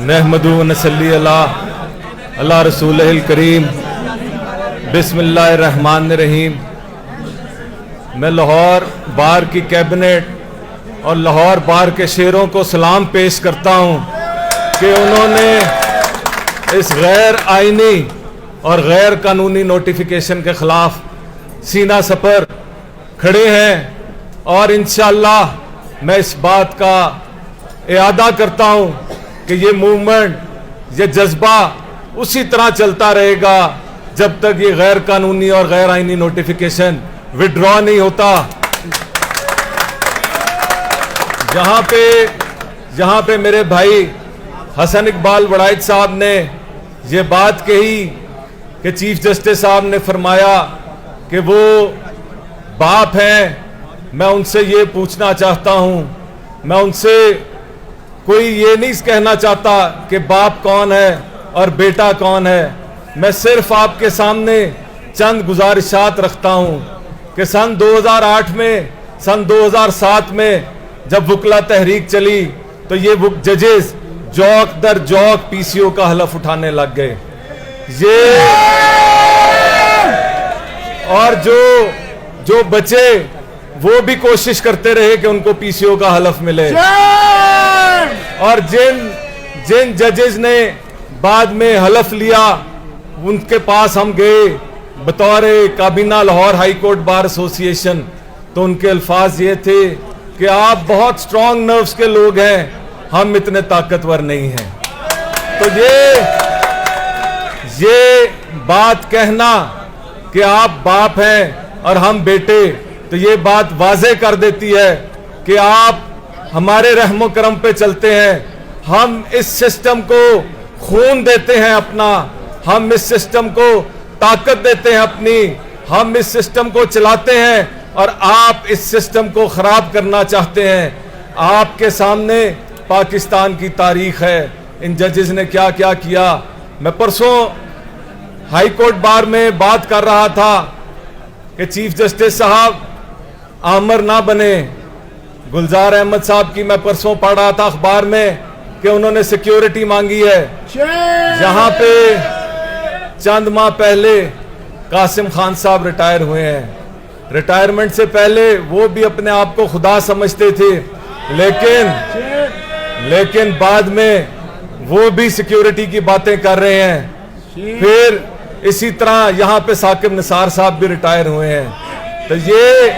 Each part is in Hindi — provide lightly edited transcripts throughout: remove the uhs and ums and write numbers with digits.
नहमदु व नसल्ली अला रसूलिल करीम। बिस्मिल्लाहिर्रहमानिर्रहीम। मैं लाहौर बार की कैबिनेट और लाहौर बार के शेरों को सलाम पेश करता हूँ कि उन्होंने इस गैर आइनी और गैर कानूनी नोटिफिकेशन के खिलाफ सीना सपर खड़े हैं। और इंशाअल्लाह मैं इस बात का इरादा करता हूँ कि ये मूवमेंट, ये जज्बा उसी तरह चलता रहेगा जब तक ये गैर कानूनी और गैर आइनी नोटिफिकेशन विड्रॉ नहीं होता। जहाँ पे मेरे भाई हसन इकबाल वड़ाइद साहब ने ये बात कही कि चीफ जस्टिस साहब ने फरमाया कि वो बाप हैं, मैं उनसे ये पूछना चाहता हूँ, मैं उनसे कोई ये नहीं कहना चाहता कि बाप कौन है और बेटा कौन है। मैं सिर्फ आपके सामने चंद गुजारिशात रखता हूँ कि सन 2008 में, सन 2007 में जब वकला तहरीक चली तो ये जजेस जौक दर जौक पीसीओ का हलफ उठाने लग गए। ये और जो बचे वो भी कोशिश करते रहे कि उनको पीसीओ का हलफ मिले। और जिन जजेस ने बाद में हलफ लिया उनके पास हम गए बतौर काबीना Lahore high court bar association, तो उनके अल्फाज ये थे कि आप बहुत स्ट्रॉन्ग नर्व्स के लोग हैं, हम इतने ताकतवर नहीं हैं। तो ये बात कहना कि आप बाप हैं और हम बेटे, तो ये बात वाज़े कर देती है कि आप हमारे रहमो करम पे चलते हैं। हम इस सिस्टम को खून देते हैं अपना, हम इस सिस्टम को ताकत देते हैं अपनी, हम इस सिस्टम को चलाते हैं और आप इस सिस्टम को खराब करना चाहते हैं। आपके सामने पाकिस्तान की तारीख है, इन जजेस ने क्या क्या किया। मैं परसों हाई कोर्ट बार में बात कर रहा था कि चीफ जस्टिस साहब आमर ना बने। गुलजार अहमद साहब की मैं परसों पढ़ रहा था अखबार में कि उन्होंने सिक्योरिटी मांगी है। जहां पे चंद माह पहले कासिम खान साहब रिटायर हुए हैं, रिटायरमेंट से पहले वो भी अपने आप को खुदा समझते थे, लेकिन बाद में वो भी सिक्योरिटी की बातें कर रहे हैं। फिर इसी तरह यहाँ पे साकिब निसार साहब भी रिटायर हुए हैं। तो ये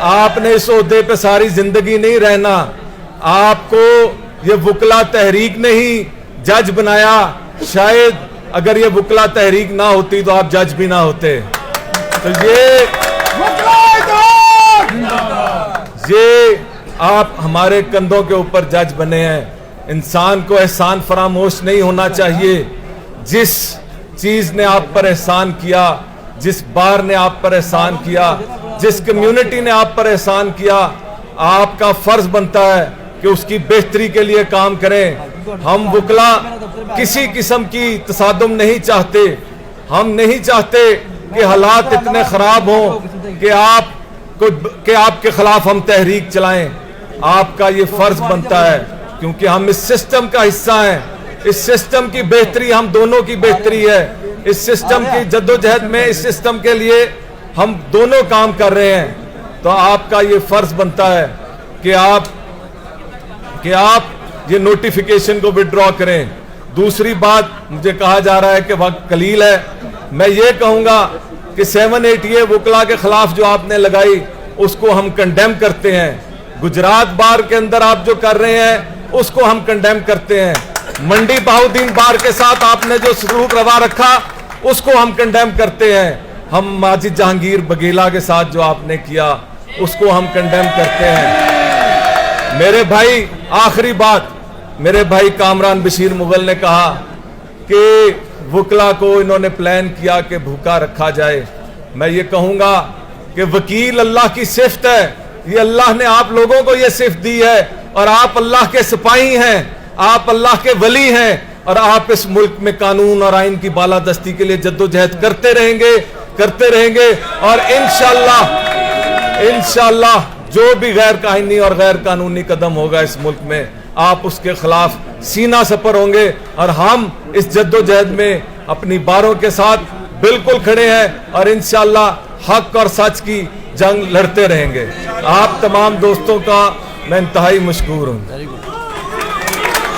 आपने इस ओहदे पे सारी जिंदगी नहीं रहना, आपको ये वकला तहरीक ने ही जज बनाया। शायद अगर ये वकला तहरीक ना होती तो आप जज भी ना होते। तो ये आप हमारे कंधों के ऊपर जज बने हैं। इंसान को एहसान फरामोश नहीं होना चाहिए। जिस चीज ने आप पर एहसान किया, जिस बार ने आप पर एहसान किया, जिस कम्युनिटी ने आप पर एहसान किया, आपका फर्ज बनता है कि उसकी बेहतरी के लिए काम करें। हम वकला किसी किस्म की तसादुम नहीं चाहते। हम नहीं चाहते कि हालात इतने खराब हों कि आपके खिलाफ हम तहरीक चलाएं। आपका ये फर्ज बनता है क्योंकि हम इस सिस्टम का हिस्सा हैं। इस सिस्टम की बेहतरी हम दोनों की बेहतरी है। इस सिस्टम की जद्दोजहद में, इस सिस्टम के लिए हम दोनों काम कर रहे हैं। तो आपका ये फर्ज बनता है कि आप ये नोटिफिकेशन को विड्रॉ करें। दूसरी बात, मुझे कहा जा रहा है कि वक्त कलील है, मैं ये कहूंगा कि 780 वकला के खिलाफ जो आपने लगाई उसको हम कंडेम करते हैं। गुजरात बार के अंदर आप जो कर रहे हैं उसको हम कंडेम करते हैं। मंडी बहाउद्दीन बार के साथ आपने जो सलूक रवा रखा उसको हम कंडेम करते हैं। हम माजिद जहांगीर बघेला के साथ जो आपने किया उसको हम कंडेम करते हैं। मेरे भाई, आखिरी बात, मेरे भाई कामरान बशीर मुगल ने कहा कि वकला को इन्होंने प्लान किया कि भूखा रखा जाए। मैं ये कहूंगा कि वकील अल्लाह की सिफ्त है। ये अल्लाह ने आप लोगों को ये सिफ्त दी है और आप अल्लाह के सिपाही हैं, आप अल्लाह के वली हैं और आप इस मुल्क में कानून और आइन की बालादस्ती के लिए जद्दोजहद करते रहेंगे और इंशाअल्लाह जो भी गैर कानूनी और गैर कानूनी कदम होगा इस मुल्क में, आप उसके खिलाफ सीना सपर होंगे और हम इस जद्दोजहद में अपनी बारों के साथ बिल्कुल खड़े हैं और इंशाअल्लाह हक और सच की जंग लड़ते रहेंगे। आप तमाम दोस्तों का मैं इंतहाई मशकूर हूँ।